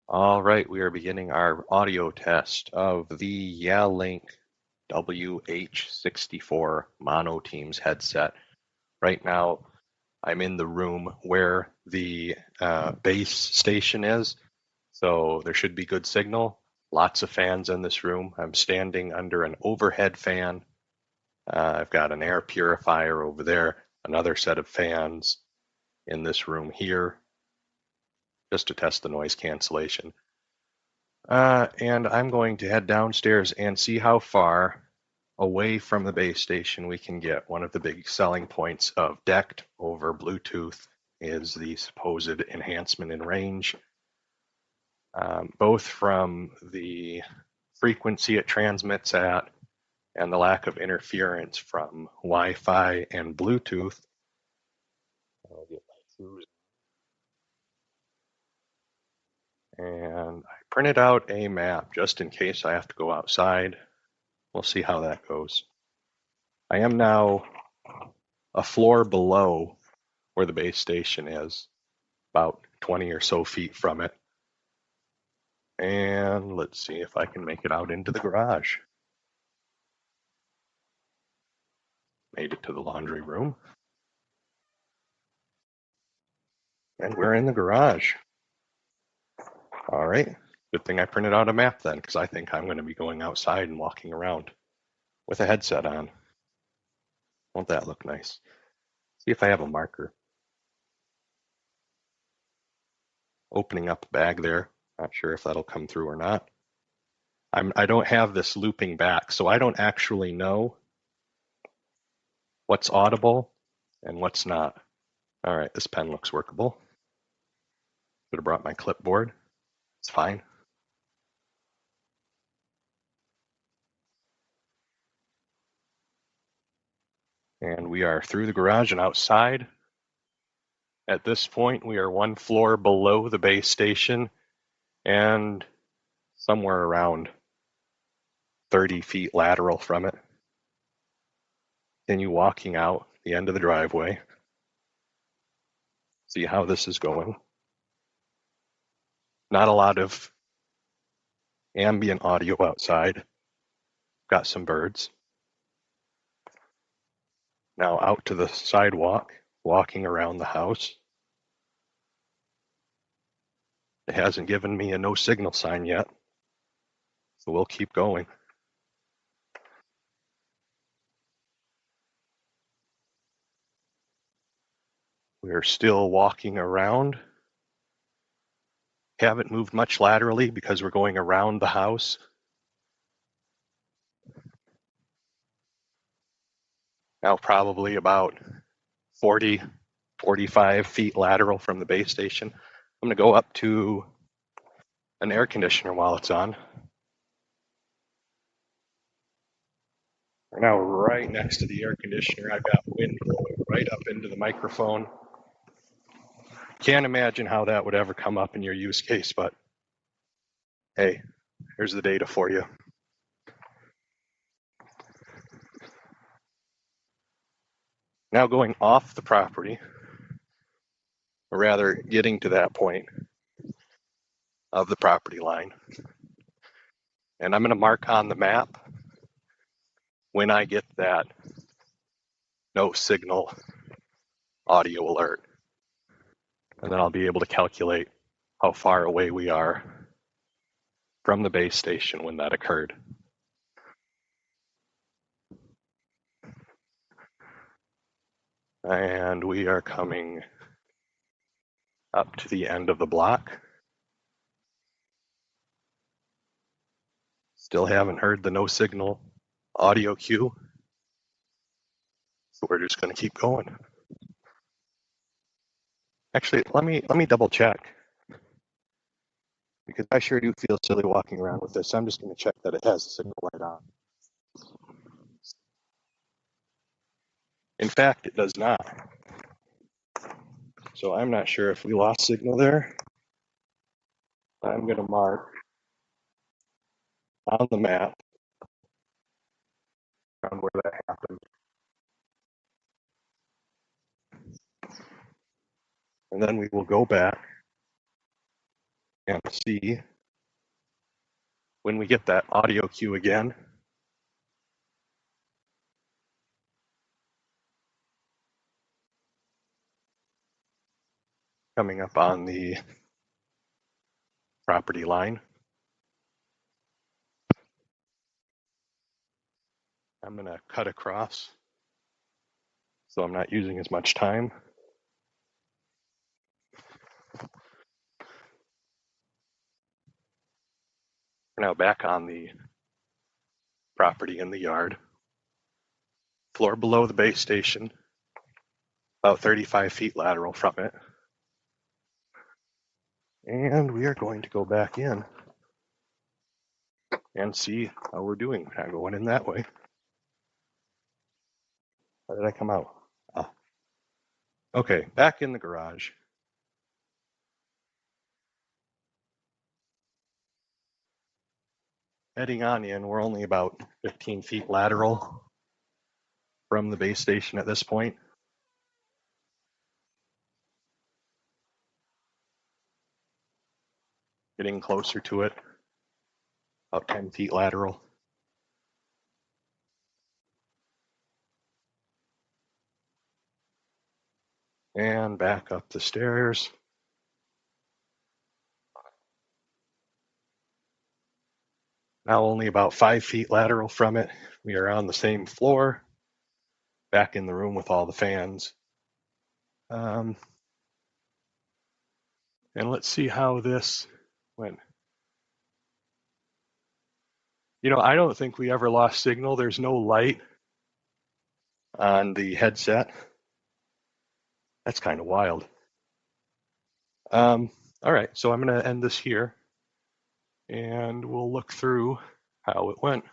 All right, we are beginning our audio test of the Yealink WH64 Mono Teams headset. Right now, I'm in the room where the base station is, so there should be good signal. Lots of fans in this room. I'm standing under an overhead fan. I've got an air purifier over there, another set of fans in this room here, just to test the noise cancellation. And I'm going to head downstairs and see how far away from the base station we can get. One of the big selling points of DECT over Bluetooth is the supposed enhancement in range, both from the frequency it transmits at and the lack of interference from Wi-Fi and Bluetooth. I'll get my shoes. And I printed out a map just in case I have to go outside. We'll see how that goes. I am now a floor below where the base station is, about 20 or so feet from it. And let's see if I can make it out into the garage. Made it to the laundry room. And we're in the garage. All right, good thing I printed out a map then, because I think I'm going to be going outside and walking around with a headset on. Won't that look nice? See if I have a marker. Opening up a bag there. Not sure if that'll come through or not. I don't have this looping back, so I don't actually know what's audible and what's not. All right, this pen looks workable. Could have brought my clipboard. It's fine. And we are through the garage and outside. At this point, we are one floor below the base station and somewhere around 30 feet lateral from it. Continue walking out the end of the driveway. See how this is going. Not a lot of ambient audio outside. Got some birds. Now out to the sidewalk, walking around the house. It hasn't given me a no signal sign yet, so we'll keep going. We're still walking around. Haven't moved much laterally because we're going around the house. Now probably about 40, 45 feet lateral from the base station. I'm going to go up to an air conditioner while it's on. We're now right next to the air conditioner. I've got wind blowing right up into the microphone. Can't imagine how that would ever come up in your use case, but hey, here's the data for you. Now going off the property, or rather getting to that point of the property line. And I'm going to mark on the map when I get that no signal audio alert. And then I'll be able to calculate how far away we are from the base station when that occurred. And we are coming up to the end of the block. Still haven't heard the no signal audio cue. So we're just going to keep going. Actually, let me double check, because I sure do feel silly walking around with this. I'm just going to check that it has the signal light on. In fact, it does not. So I'm not sure if we lost signal there. I'm going to mark on the map around where that happened. And then we will go back and see when we get that audio cue again. Coming up on the property line. I'm going to cut across so I'm not using as much time. We're now back on the property in the yard. Floor below the base station, about 35 feet lateral from it. And we are going to go back in and see how we're doing. We're not going in that way. How did I come out? Oh. Okay, back in the garage. Heading on in, we're only about 15 feet lateral from the base station at this point. Getting closer to it, about 10 feet lateral. And back up the stairs. Now only about 5 feet lateral from it. We are on the same floor, back in the room with all the fans. And let's see how this went. You know, I don't think we ever lost signal. There's no light on the headset. That's kind of wild. All right, so I'm going to end this here, and we'll look through how it went.